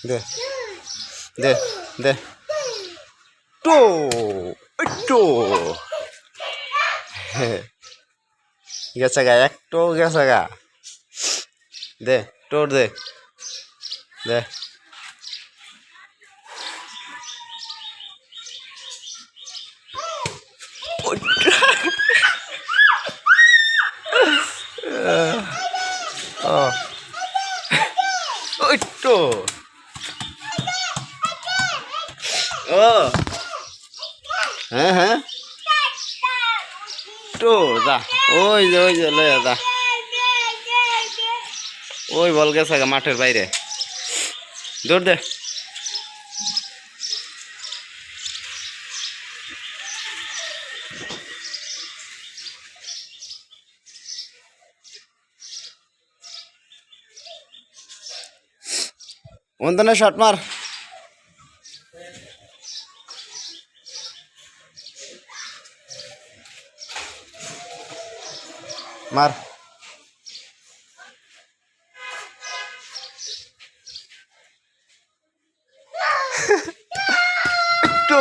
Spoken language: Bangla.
দে দে দে টো টো গেছে গা একটু গেছে গা দে টোর দে দে ওই তো ও হ্যাঁ হ্যাঁ তো যা ওই যে লয়ে যা ওই বল গেছে গা মাঠের বাইরে দৌড় দে অন্তনে শট মার মার তো